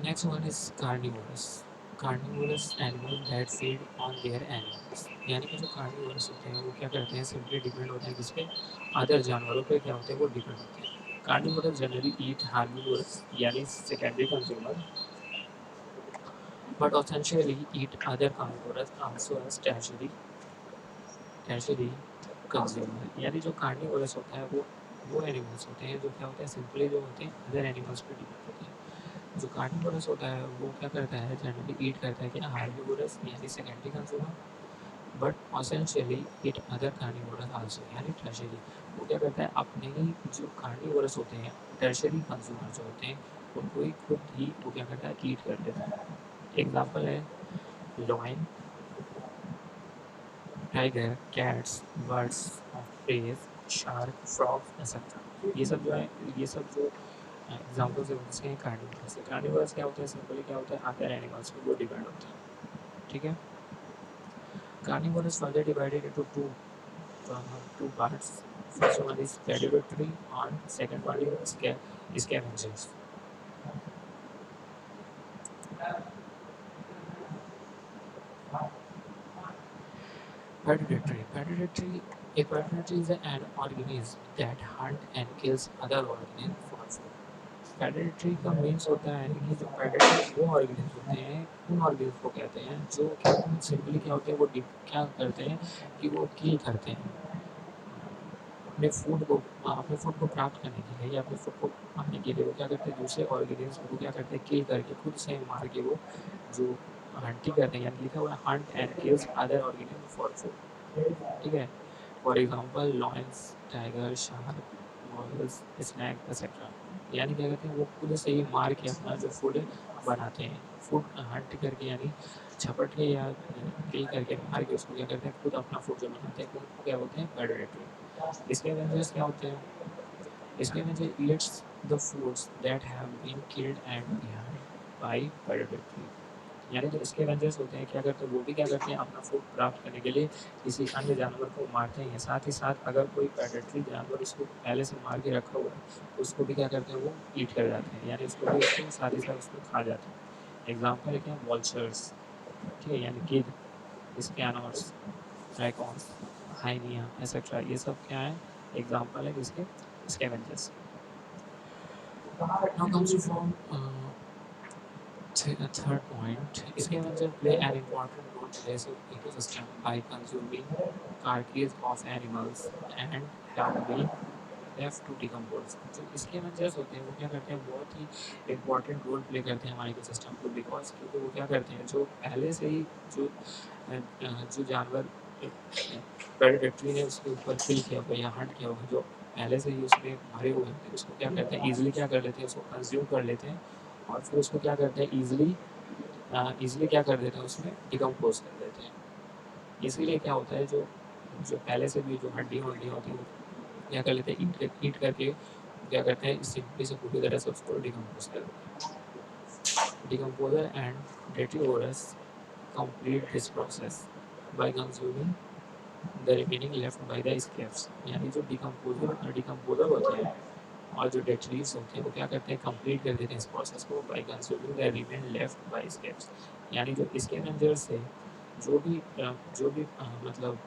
Next one is carnivorous. Carnivorous animal that feed on their animals, यानी कि जो कार्निवोरस होते हैं वो क्या करते हैं, सिंपली डिपेंड होते हैं किस पे, अदर जानवरों पे क्या होते हैं, वो डिपेंड होते हैं। कार्निवोरस जनरली ईट हार्बिवोरस यानी secondary consumer, but essentially eat other carnivores also as tertiary consumer। यानी जो carnivorous होता है वो एनिमल्स होते हैं जो क्या होते हैं, सिंपली जो होते हैं अदर एनिमल्स पे डिपेंड होते हैं। जो कार्निवोरस होता है वो क्या करता है, जनरली ईट करता है कि हार्बिवोरस यानी secondary consumer, but essentially it other carnivorous also यानी टर्शरी। वो क्या करता है, अपने ही जो कार्निवोरस होते हैं, टर्शरी कंज्यूमर जो होते हैं, उनको ही खुद ही वो क्या करता है, ईट कर लेता है। एग्जाम्पल है lion, tiger, cats, birds of prey, shark, frog etcetera. ये सब जो है, ये सब जो एग्जाम्पल्स है उनसे हैं कार्निवोरस से। कार्निवोरस क्या होता है, सिंपली क्या होता है, अदर एनिमल्स पे वो डिपेंड होता है। ठीक है। Carnivorous further divided into two parts. First one is predatory and second one is scavengers. Predatory. A predator is an organism that hunt and kills other organisms for food. Predatory का मीन्स होता है कि जो predators वो organisms होते हैं, उन organisms को कहते हैं जो क्या सिंपली क्या होते हैं, वो क्या करते हैं कि वो किल करते हैं अपने फूड को प्राप्त करने के लिए या अपने फूड को पाने के लिए। वो क्या करते हैं, दूसरे ऑर्गेनिज्म को क्या करते हैं, किल करके, खुद से मार के वो जो हंटिंग करते हैं, यानी लिखा हुआ है hunt and kills other organism for food. ठीक है। For example lions, tiger, shark, wolves, snake etcetera. यानी क्या कहते हैं, वो खुद से ही मार के अपना जो फूड बनाते हैं, फूड हंट करके यानी झपट के या किल करके मार के उसको क्या करते हैं, खुद अपना फूड जो बनाते हैं उनको क्या बोलते हैं, प्रेडेटरी। इसके एवेंजर्स क्या होते हैं, इसके avenger eats the foods that have been killed and behind by predatory. यानी जो इसके एवेंजर्स होते हैं क्या करते हैं, वो भी क्या करते हैं, अपना फूड प्राप्त करने के लिए किसी अन्य जानवर को मारते हैं। साथ ही साथ अगर कोई प्रेडेटरी जानवर उसको पहले से मार के रखा हुआ है तो उसको भी क्या करते हैं, वो ईट कर जाते हैं, यानी उसको भी उसको साथ ही साथ उसको खा जाते हैं। एग्जाम्पल है क्या, वॉल्चर्स, ठीक है, यानी गिद्ध, स्कैनर्स, ड्रैगन्स, हाइनिया एक्सेट्रा। ये सब क्या है, एग्जाम्पल है किसके, scavengers. Now comes to form third point, scavengers play an important role in the ecosystem by consuming carcass of animals and have been left to decompose. जो स्कैवेंजर्स होते हैं वो क्या करते हैं, बहुत ही इंपॉर्टेंट रोल प्ले करते हैं हमारे इकोसिस्टम को, बिकॉज क्योंकि वो क्या करते हैं, जो पहले से ही जो जानवर प्रेडेटरी ने उसके ऊपर किल किया होगा या हंट किया होगा, जो पहले से ही उसमें मरे हुए हैं, उसको क्या करते हैं, ईजिली क्या कर लेते हैं, उसको कंज्यूम कर लेते हैं और फिर उसको क्या करते हैं, ईजिली क्या कर देते हैं, उसमें डिकम्पोज कर देते हैं। इसीलिए क्या होता है, जो जो पहले से भी जो हड्डियाँ वड्डियाँ होती हैं क्या कर लेते हैं, ईट करके क्या करते हैं, सिंपली से पूरी तरह से उसको डिकम्पोज कर देते हैं। Decomposer and detritivores complete this process by consuming the remaining left by the scapes. यानी जो डिकम्पोजर होते हैं और जो डेट्रीज होते हैं वो क्या करते हैं, कंप्लीट कर देते हैं इस प्रोसेस को bye consuming the remain left by scapes. यानी जो स्कैवेंजर से मतलब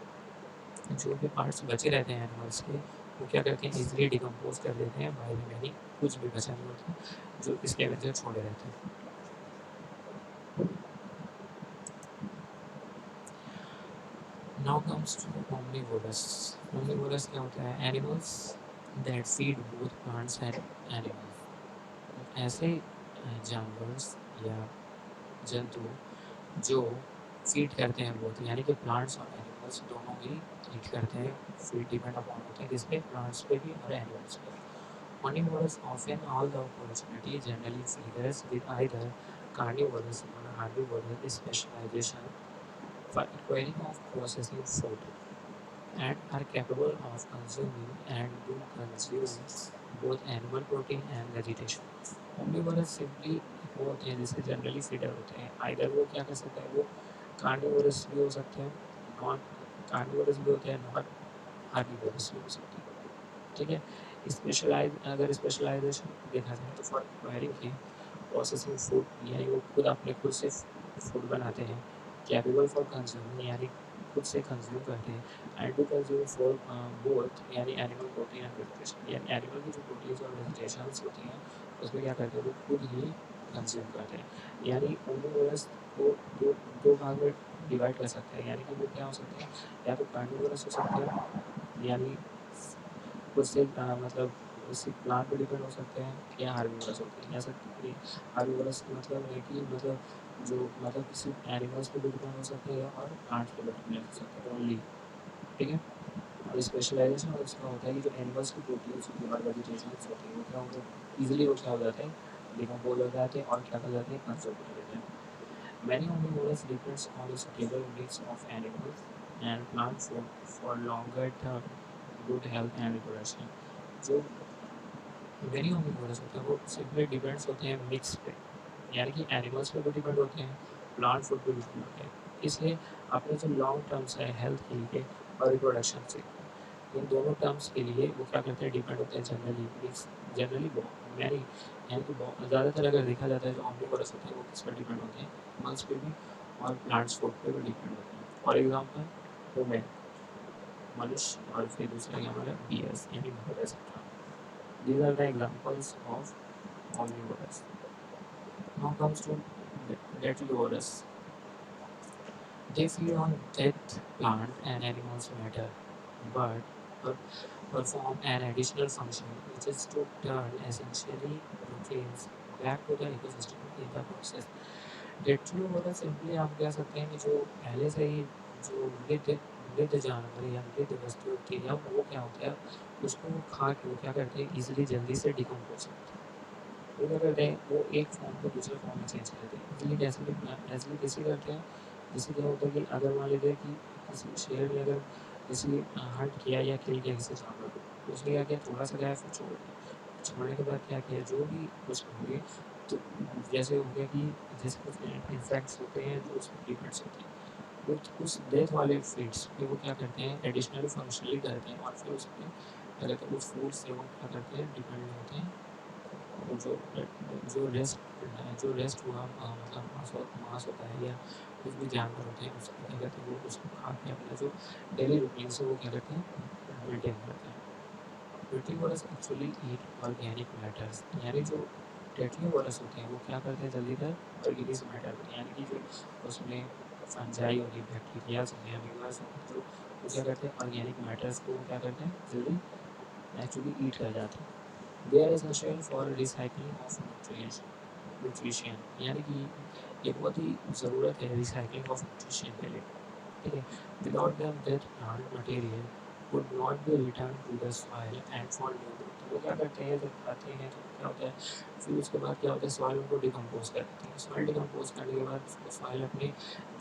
जो भी पार्ट्स बचे रहते हैं एनिमल्स के, वो क्या करते हैं, इजीली डिकम्पोज कर देते हैं बाय रिमेनिंग, कुछ भी बचा नहीं होता जो स्कैवेंजर छोड़े रहते हैं। Now comes to omnivorous. Omnivorous क्या होता है, animals that feed both plants and animals. ऐसे जानवर या जंतु जो फीड करते हैं बोथ, यानी कि प्लांट्स और एनिमल्स दोनों ही ईट करते हैं, फीड डिपेंड अपॉन होते हैं किस पे, प्लांट्स पे भी और एनिमल्स पे। Omnivores often all the opportunity generally figures with either carnivorous or herbivorous specialization for acquiring of processing food and are capable of consuming and do consume both animal protein and vegetation. Omnivorous simply वो होते हैं जिससे जनरली फीडर होते हैं, आइदर वो क्या कर सकते हैं, वो कार्निवोरस भी हो सकते हैं, नॉन कार्निवोरस भी होते हैं, नॉन हार्बिवोरस भी हो सकते हैं। ठीक है। स्पेशलाइजेशन देखा जाए तो फॉर एक्वायरिंग की प्रोसेसिंग फूड, यानी वो खुद से फूड बनाते हैं। कैपेबल फॉर कंज्यूमिंग यानी खुद से कंज्यूम करते हैं। And to consume for both यानी एनिमल प्रोटीन एंड वेजिटेशन, यानी एनिमल की जो प्रोटीन और वेजिटेशंस होती हैं उसमें क्या करते हैं, वो खुद ही कंज्यूम करते हैं। यानी ओमनिवोरस को दो भाग में डिवाइड कर सकते हैं, यानी कि वो क्या हो सकते हैं, या तो कार्निवोरस हो सकते हैं, यानी खुद से मतलब इसी प्लांट पे डिपेंड हो सकते हैं या हार्बीवोरस होते हैं। ऐसा हार्बीवोरस मतलब है कि मतलब जो मतलब किसी एनिमल्स पे भी डिपेंड हो सकते हैं और प्लांट्स पे भी डिपेंड हो सकते हैं ओनली, ठीक है। और स्पेशलाइजेशन उसका होता है कि जो एनिमल्स की प्रोटीन्स होती है और वेजिटेशंस होती है वो क्या होते हैं ईजिली वो क्या हो जाते हैं डिकम्पोज हो जाते हैं और क्या कर जाते हैं कंजर्व कर देते हैं। Many omnivorous depends on a stable mix of animals and plant food for longer term good health and reproduction। जो वेरी omnivorous होते हैं वो सिंपली डिपेंड्स होते हैं मिक्स पे, यानी कि एनिमल्स पे भी डिपेंड होते हैं, प्लांट फूड पे भी डिपेंड होते हैं। इसलिए अपने जो लॉन्ग टर्म्स है हेल्थ के लिए और रिप्रोडक्शन से, इन दोनों टर्म्स के लिए वो क्या करते हैं डिपेंड होते हैं जनरली मिक्स, जनरली मैनी, यानी कि ज़्यादातर अगर देखा जाता है जो omnivorous होते हैं वो किस पर डिपेंड होते हैं, एनिमल्स पे भी और प्लांट्स फूड पे भी डिपेंड होते हैं। फॉर एग्जाम्पल ह्यूमन, मनुष्य, और फिर दूसरा क्या हमारा बियर्स यानी bird etcetera. These are the examples of omnivorous. Now comes to Dativorous. They feed on dead plant and animals matter, but perform an additional function, which is to turn essentially nutrients back to the ecosystem in the process. Dativorous simply आप कह सकते हैं कि जो पहले से ही जो मृत जानवर या मृत वस्तु होती है वो क्या होता है उसको खा के वो क्या करते हैं इजिली जल्दी से डिकम्पोज करते हैं। वो क्या करते हैं वो एक फॉर्म को दूसरे फॉर्म में चेंज करते हैं इजिली। कैसे कैसे करते हैं, जैसे क्या होता है कि अगर मान लीजिए कि किसी शेर ने अगर किसी हंट किया या किल किया किसी जानवर को, तो उसने क्या किया थोड़ा सा गया फिर छोड़ दिया, छोड़ने के बाद क्या किया जो भी कुछ होंगे, तो जैसे हो गया कि जैसे कुछ इंसेक्ट्स होते हैं जो उसमें डिपेंड्स होते हैं उस डेथ वाले फीड्स पे वो क्या करते हैं एडिशनल फंक्शनली करते हैं और फिर उसमें क्या कहते हैं उस फूड से वो क्या करते हैं डिपेंड होते हैं। जो जो रेस्ट हुआ मतलब मांस होता है या कुछ भी जानवर होते हैं उसको क्या कहते हैं वो उसको खा के अपना जो डेली रूटीन से वो क्या करते हैं मेंटेन करते हैं। पेटिवोरस एक्चुअली ईट ऑर्गेनिक मैटर्स, यानी जो टेटिवोरस होते हैं वो क्या करते हैं जल्दीतर ऑर्गेनिक मैटर यानी कि जो उसमें फंजाई होगी बैक्टीरियाज होंगे अमीबास होंगे जो वो क्या करते हैं ऑर्गेनिक मैटर्स को क्या करते हैं जल्दी एक्चुअली ईट कर जाते हैं। They are essential for recycling of nutrition, यानी कि ये बहुत ही ज़रूरत है रिसाइकलिंग ऑफ न्यूट्रिशन के लिए, ठीक है। Without them that plant material would not be returned to the soil and for new growth। तो वो क्या करते हैं जब आते हैं तो क्या होता है फिर उसके बाद क्या होता है सॉइल उनको डिकम्पोज कर देते हैं। सॉइल डिकम्पोज करने के बाद सॉइल अपने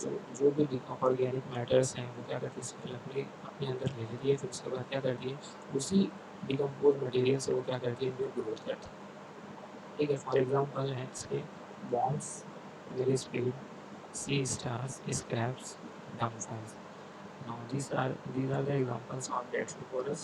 जो जो भी ऑर्गेनिक मैटर्स हैं वो क्या करती है सॉइल अपने अपने अंदर ले लेती है। फिर उसके बाद क्या करती है उसी डिकम्पोज मटेरियल से वो क्या करती है न्यू ग्रोथ करती है, ठीक है। फॉर एग्जाम्पल है इसके worms, millipedes, sea stars, scraps, dung flies. Now these are the examples of Detrivorous।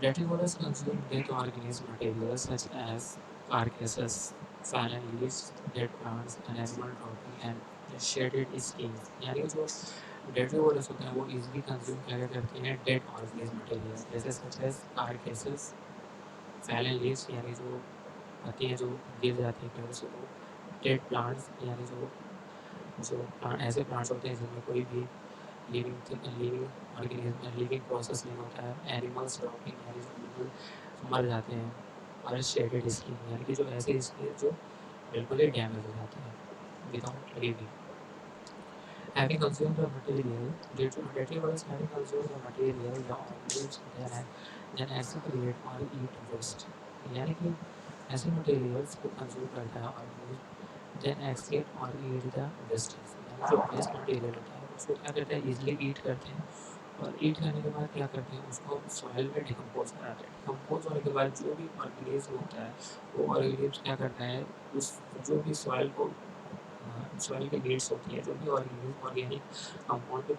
Detrivorous consume dead organism materials such as carcasses, fallen leaves, dead plants, and animal dropping and shredded skins। यानी जो डेट्रीवोरस होते हैं वो इजिली कंज्यूम क्या करते हैं डेड ऑर्गेनिज्म मटेरियल जैसे सच एज कारकेसेस, फैलन लीव्स यानी जो पत्तियाँ जो गिर जाती हैं पेड़ से, वो डेड प्लांट्स यानी जो जो प्लांट ऐसे प्लांट्स होते हैं जिनमें कोई भी लिविंग ऑर्गेनिज्म लिविंग प्रोसेस नहीं होता है, एनिमल्स ड्रॉपिंग यानी जो बिल्कुल मर जाते हैं, और शेडेड स्किन यानी कि जो ऐसे स्किन जो बिल्कुल ही डैमेज हो जाते हैं without leaving. Having consumed the material, detritivores having consumed the material, the organisms then excrete or eat waste। यानी कि ऐसे मटेरियल्स को कंज्यूम करता है ऑर्गेनिज्म देन एक्सक्रीट और ईट द वेस्टेज, यानी जो वेस्ट मटेरियल होता है उसको क्या करते हैं इजिली ईट करते हैं और ईट करने के बाद क्या करते हैं उसको सॉइल में डिकम्पोज कराते हैं। डिकम्पोज होने के बाद जो भी ऑर्गेनिज्म होता है वो ऑर्गेनिज्म क्या करता है उस जो भी सॉइल की नीड्स होती है, जो भी ऑर्गेनिक कंपाउंड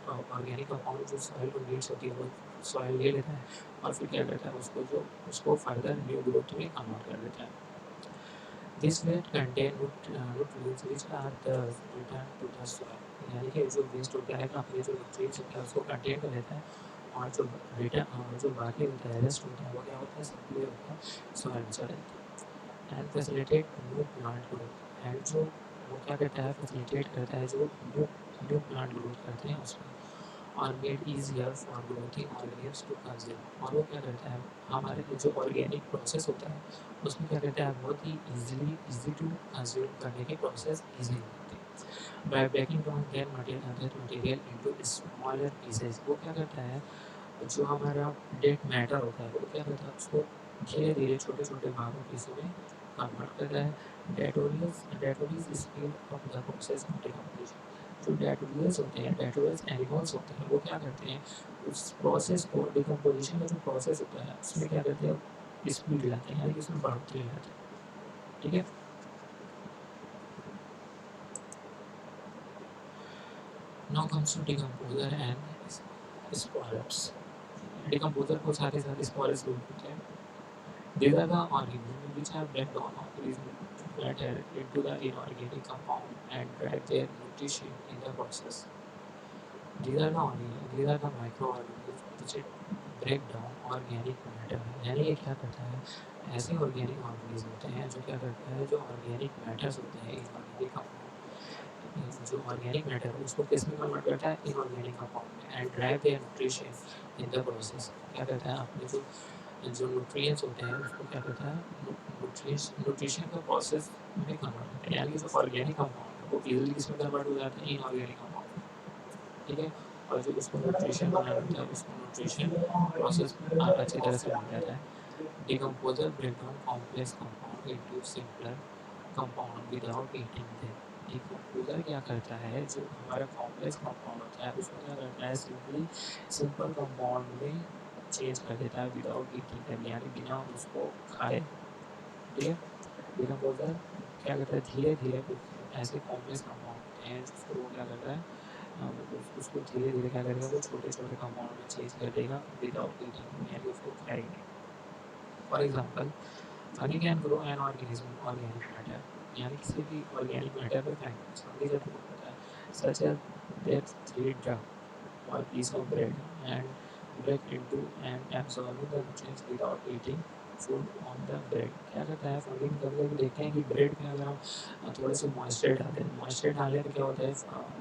ऑर्गेनिक कंपाउंड जो सॉइल को नीड्स होती है वो सॉइल ले लेता है और फिर क्या करता है उसको फर्दर न्यू ग्रोथ में कन्वर्ट कर देता है। This wet contain nutrients which are thus returned to the soil, यानी कि जो वेस्ट होता है अपने जो न्यूट्रिएंट्स होता है उसको कंटेन कर लेता है और जो रिटर्न जो बाकी होता है रेस्ट होता है वो क्या होता है सिंपली होता है सॉइल में चला जाता है and facilitate new plant growth. And जो वो क्या करता है, फैसिलिटेट करता है जो न्यू न्यू प्लांट ग्रोथ करते हैं उसमें, और made easier for growing organisms to consume. और वो क्या करता है, हमारे जो ऑर्गेनिक प्रोसेस होता है उसमें क्या करता है, बहुत ही इजी टू कंज्यूम करने की प्रोसेस ईजी होती है। By breaking down that material into smaller pieces, वो क्या करता है, जो हमारा डेड मैटर होता है वो क्या करता है, उसको धीरे धीरे छोटे छोटे भागों पीसों में कन्वर्ट करता है। Detritus speed up the process of decomposition. जो डेटोलियस होते हैं, डेटोलियस एनिमल्स होते हैं, वो क्या करते हैं, उस प्रोसेस को, डिकम्पोजिशन का जो प्रोसेस होता है उसमें क्या करते हैं, स्पीड लाते हैं, यानी कि उसमें बढ़ोतरी लाते हैं। ठीक है। Now comes to decomposer and spoilers. Decomposer को साथ ही साथ स्पॉयलर्स भी होते हैं। These are the organisms which have break down organic matter into the inorganic compound and drive their nutrition in the process. These are the microorganisms which break down organic matter। यानी ये क्या करता है, ऐसे ऑर्गेनिक ऑर्गेनिज्म होते हैं जो क्या करता है, जो ऑर्गेनिक मैटर्स होते हैं, इनऑर्गेनिक कंपाउंड, जो ऑर्गेनिक मैटर है उसको किस में कन्वर्ट करता है, इनऑर्गेनिक कंपाउंड में, and drive their nutrition in the process. क्या करता है, अपने जो न्यूट्रिएंट्स होते हैं उसको क्या करता है, न्यूट्रिशन का प्रोसेस में कन्वर्ट करता है, यानी कि जो ऑर्गेनिक कंपाउंड है वो इजीली किसमें कन्वर्ट हो जाता है, इनऑर्गेनिक कंपाउंड में। ठीक है। और जो उसको न्यूट्रिशन बनाना होता है उसको न्यूट्रिशन प्रोसेस अच्छी तरह से मिल जाता है। Decomposer break down complex compound into simpler compound without eating them. Decomposer क्या करता है, जो हमारा कॉम्प्लेक्स कंपाउंड होता है उसको क्या करता है, सिंपली सिंपल कंपाउंड में चेंज कर देता है विदाउट ईटिंग देम, यानी बिना उसको खाए। ठीक है। डिकम्पोजर क्या करता है, धीरे धीरे ऐसे कॉम्प्लेक्स कंपाउंड होते हैं जिसको वो क्या करता है, उसको धीरे धीरे क्या करेगा, वो छोटे छोटे कंपाउंड में चेंज कर देगा विदाउट ईटिंग, यानी उसको खाएगा नहीं। For example, fungi can grow an organism organic matter, यानी किसी भी ऑर्गेनिक मैटर पर फंगी जब ग्रो होता है, such as that three drug और piece of bread and break into and absorbing the nutrients without eating food on the bread. क्या करता है, फंगी में कभी कभी देखते हैं कि ब्रेड में अगर हम थोड़े से मॉइस्चर डालते हैं, मॉइस्चर डालने पर क्या होता है,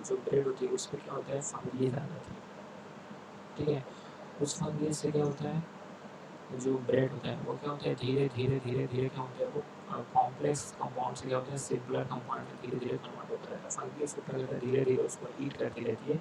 जो ब्रेड होती है उस पर क्या होता है, फंगी आ जाती है। ठीक है। उस फंगी से क्या होता है, जो ब्रेड होता है वो क्या होता है, धीरे धीरे धीरे धीरे क्या होता है, वो कॉम्प्लेक्स कंपाउंड से क्या होता है, सिंपलर कंपाउंड में धीरे धीरे कन्वर्ट होता है। फंगी उसको क्या करता है, धीरे धीरे उसको ईट करती रहती है,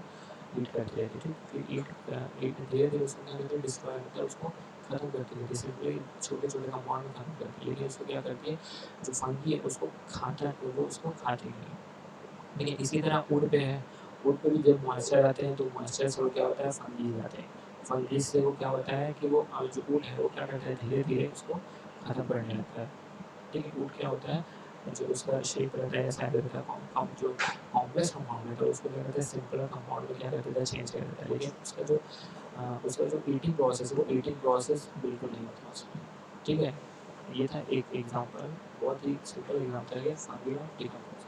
ईट करती रहती है। फिर ईट धीरे धीरे उसको क्या करती है, डिस्ट्रॉय मतलब उसको खत्म करती रहती है, सिंपली छोटे छोटे कंपाउंड में खत्म करती है। लेकिन उसको क्या करती है, जो फंगी है उसको खाता, वो उसको खाती नहीं। लेकिन इसी तरह वुड पे है, वुड पे भी जब मॉइस्चर आते हैं तो मॉइस्चर से वो क्या होता है, फंगीज आते हैं। फंगीज से वो क्या होता है कि वो जो वुड है वो क्या करता है, धीरे धीरे उसको खत्म करने लगता है। ठीक है। वुड क्या होता है, जो उसका शेप रहता है ऐसा रहता है, जो कॉम्प्लेक्स कंपाउंड रहता है उसको क्या करता है, सिंपलर कंपाउंड में क्या कर देता है, चेंज कर देता है। लेकिन उसका जो ईटिंग प्रोसेस है वो ईटिंग प्रोसेस बिल्कुल नहीं होता उसमें। ठीक है। ये था एक एग्जाम्पल, बहुत ही सिंपल एग्जाम्पल है fungi of decomposer.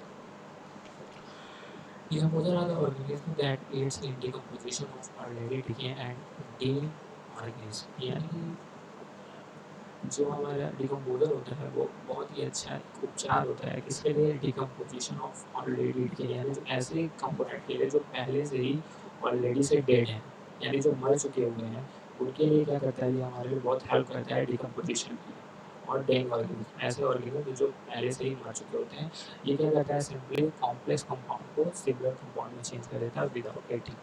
Decomposer are the organism that aids in decomposition of already decaying and dead organism। यानी कि जो हमारा डिकम्पोजर होता है वो बहुत ही अच्छा उपचार होता है, किसके लिए, डिकम्पोजिशन ऑफ ऑलरेडी डिके, यानी जो ऐसे कंपोनेंट के लिए जो पहले से ही ऑलरेडी से डेड हैं, यानी जो मर चुके हुए हैं, उनके लिए क्या करता है, ये हमारे लिए बहुत हेल्प करता है डिकम्पोजिशन के लिए। और डेंग ऑर्गेनिज्म, ऐसे ऑर्गेनिज्म जो पहले से ही मर चुके होते हैं, ये क्या करता है, सिंपली कॉम्प्लेक्स कंपाउंड को सिंगुलर कंपाउंड में चेंज कर देता है without eating.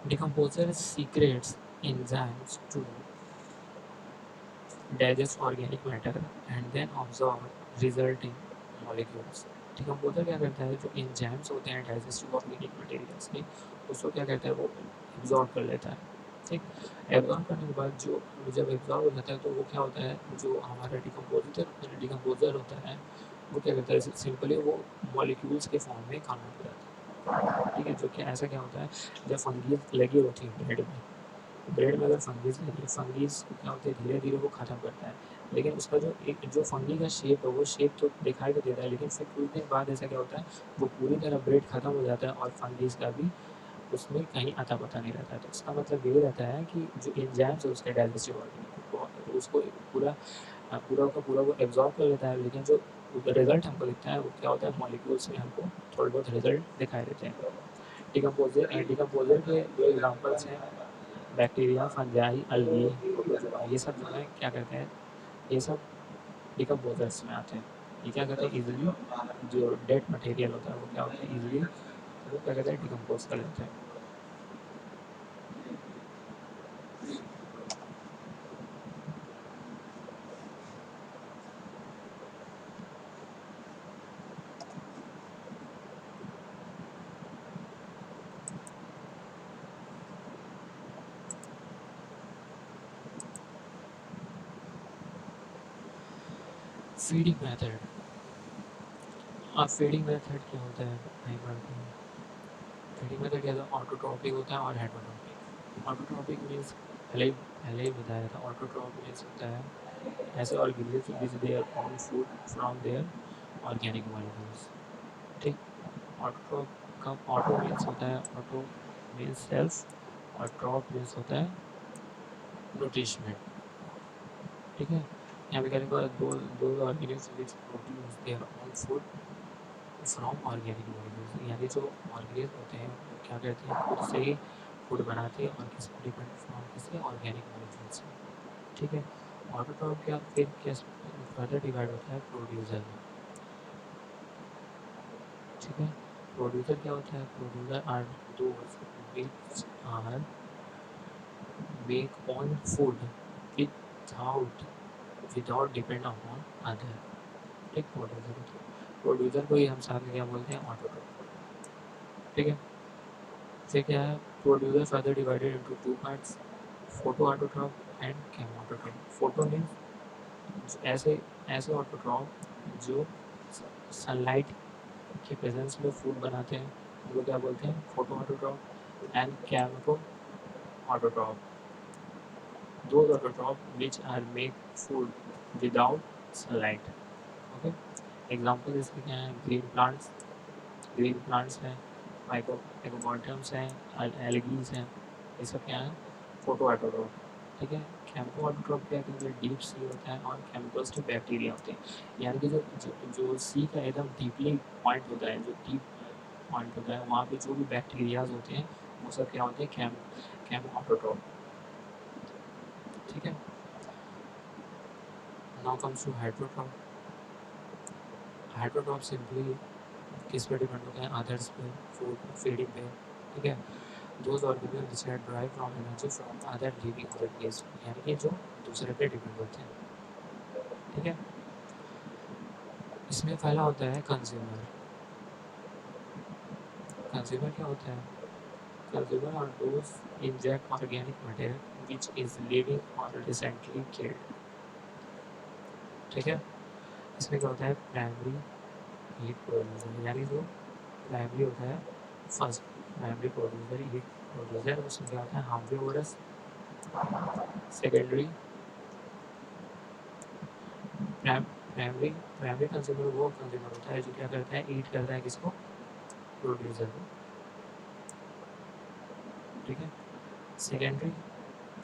Decomposer secrets enzymes to digest organic matter and then absorb resulting molecules। Decomposer क्या करता है, जो एंजाइम्स होते हैं डाइजेस्टिव ऑर्गेनिक मटेरियल्स के, उसको क्या करता है, वो एब्जॉर्ब कर लेता है। ठीक। एब्जॉर्ब करने के बाद जो जब एब्जॉर्ब हो जाता है तो वो क्या होता है, जो हमारा डिकम्पोजर होता है वो क्या करता है, सिंपली वो मॉलिक्यूल्स के फॉर्म में कन्वर्ट हो जाता है। ठीक है। जो कि ऐसा क्या होता है, जब फंगी लगी होती है ब्रेड में, ब्रेड में अगर फंगीज लगी है, फंगीज को क्या होता है, धीरे धीरे वो खत्म करता है। लेकिन उसका जो एक जो फंगी का शेप है वो शेप तो दिखाई तो देता है, लेकिन फिर कुछ दिन बाद ऐसा क्या होता है, वो पूरी तरह ब्रेड खत्म हो जाता है और फंगीज का भी उसमें कहीं अता पता नहीं रहता है। तो इसका मतलब ये रहता है कि जो एंजाइम्स है उसके डाइजेस्टिव ऑर्गेनिक उसको पूरा पूरा का पूरा वो एब्जॉर्ब कर लेता है, लेकिन जो रिजल्ट हमको दिखता है वो क्या होता है, मॉलिक्यूल्स में हमको थोड़े बहुत रिजल्ट दिखाई देते हैं। डिकम्पोजर के दो एग्जांपल्स हैं, बैक्टीरिया, फंजाई, अलगी, प्रोटोजोआ। ये सब जो है क्या करते हैं, ये सब डिकम्पोजर्स में आते हैं। ये क्या करते हैं, इजीली जो डेड मटेरियल होता है वो क्या होता है, इजीली वो क्या कहते हैं, डिकम्पोज कर लेते हैं। फीडिंग मेथड, अब फीडिंग मेथड क्या होता है, नहीं पढ़ते हैं। फीडिंग मेथड क्या होता है, ऑटोट्रॉपिक होता है और हेटरोट्रॉपिक। ऑटोट्रॉपिक मीन्स पहले ही बताया था, ऑटोट्रॉप मीन्स होता है ऐसे organism which their own food from their organic molecules. ठीक, ऑटोट्रॉप का ऑटो मीन्स होता है, ऑटो मीन्स सेल्फ, और ट्रॉप मीन्स होता है न्यूट्रिशमेंट। ठीक है, यहाँ पे कहने को दो organism which produce their own food from organic molecules, यानी जो ऑर्गेनिज्म होते हैं वो क्या करते हैं, खुद से ही फूड बनाते हैं, और किस डिपेंड फ्रॉम किससे, ऑर्गेनिक मॉलिक्यूल से। ठीक है, ऑटोट्रॉप क्या फिर क्या फर्दर डिवाइड होता है प्रोड्यूसर में। ठीक है, प्रोड्यूसर क्या होता है, producer are those which are make on food without without depend upon other. एक प्रोड्यूसर होता है, प्रोड्यूसर को ही हम साथ में क्या बोलते हैं, ऑटोट्रॉप। ठीक है, फिर क्या है, producer further divided into two parts, photo autotroph and chemo autotroph. Photo means ऐसे ऐसे ऑटोट्रॉप जो सनलाइट के प्रेजेंस में फूड बनाते हैं, उनको क्या बोलते हैं, photo autotroph. And chemo autotroph, those autotrophs which are make food without sunlight. Okay, example इसके क्या हैं, ग्रीन प्लांट्स हैं, माइक्रो एकोबॉटम्स हैं, एल्गीज हैं, ये सब क्या है, फोटो ऑटोट्रॉप। ठीक है, कैम्पो ऑटोट्रॉप क्या कहते हैं, डीप सी होता है और कैम्पस तो बैक्टीरिया होते हैं, यानी कि जो सी का एकदम डीपली पॉइंट होता है, जो डीप पॉइंट होता है, वहाँ पे जो भी बैक्टीरियाज होते हैं वो सब क्या होते हैं, कैम ऑटोट्रॉप। ठीक है, now comes to hydrotroph. Hydrotroph simply किस पे डिपेंड होते हैं, अदर्स पे, फूड फीडिंग पे। ठीक है, those organism which are drive from energy from other living organism, यानी कि जो दूसरे पे डिपेंड होते हैं। ठीक है, इसमें पहला होता है कंज्यूमर। कंज्यूमर क्या होता है, कंज्यूमर और those inject organic material which is living और रिसेंटली किल्ड। ठीक है, इसमें क्या होता है, प्राइमरी हीट प्रोड्यूसर, यानी जो प्राइमरी होता है, first primary producer heat producer, उसमें क्या होता है, हार्बिवोरस। सेकेंडरी प्राइमरी प्राइमरी कंज्यूमर वो कंज्यूमर होता है जो क्या करता है, ईट करता है किसको, प्रोड्यूसर को। ठीक है, सेकेंडरी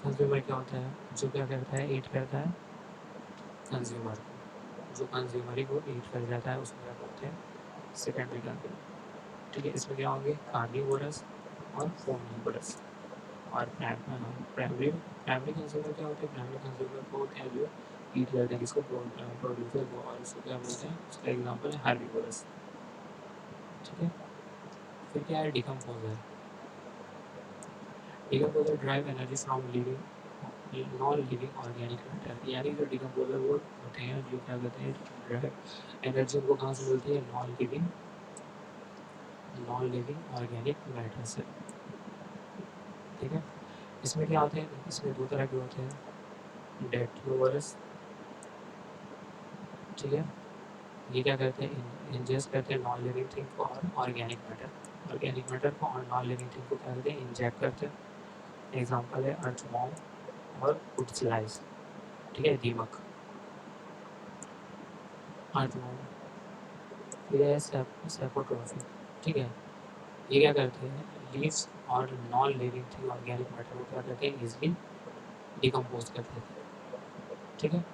कंज्यूमर क्या होता है, जो क्या करता है, ईट करता है कंज्यूमर को, जो कंज्यूमर को ईट कर जाता है उसको क्या बोलते हैं, सेकेंडरी कंज्यूमर। ठीक है, इसमें क्या होंगे, कार्निवोरस और फोर्निवोरस। और प्राइमरी प्राइमरी कंज्यूमर क्या होते हैं, प्राइमरी कंज्यूमर को होते हैं जो ईट करते हैं किसको, प्रोड्यूसर को, और उसको क्या बोलते हैं, उसका एग्जाम्पल है हार्बिवोरस। ठीक है, फिर क्या है, decomposer. Decomposer drive energy from living non living organic matter, यानी जो डिकम्पोजर वो होते हैं जो क्या कहते हैं, ड्राइव एनर्जी उनको कहाँ से मिलती है, नॉन लिविंग ऑर्गेनिक मैटर से। ठीक है, इसमें क्या होते हैं, इसमें दो तरह के होते हैं, डेट्रोवरस। ठीक है, ये क्या करते हैं, इंजेस्ट करते हैं नॉन लिविंग थिंग को और ऑर्गेनिक मैटर को, और नॉन लिविंग थिंग को क्या करते हैं, इंजेक्ट करते हैं। एग्जाम्पल है अर्थवॉर्म और उड्सलाइस। ठीक है, दीमक, अर्थवॉर्म। फिर है सेपोट्रॉफी। ठीक है, ये क्या करते हैं, लीव्स और non living thing organic matter को क्या करते हैं, इजिली डिकम्पोज कर देते हैं। ठीक है,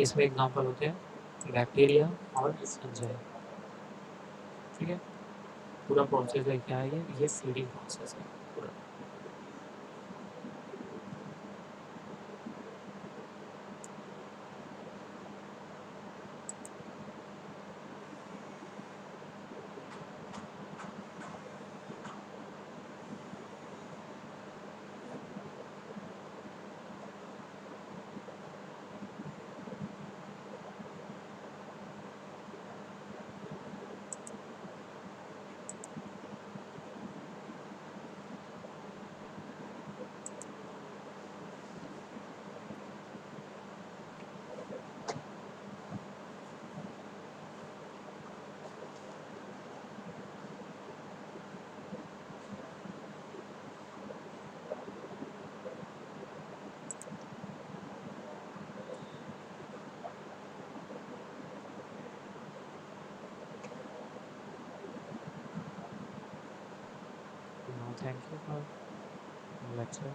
इसमें एग्जांपल होते हैं बैक्टीरिया और फंजाई। ठीक है, पूरा प्रोसेस है क्या है ये फीडिंग प्रोसेस है पूरा। Now, thank you for lecture.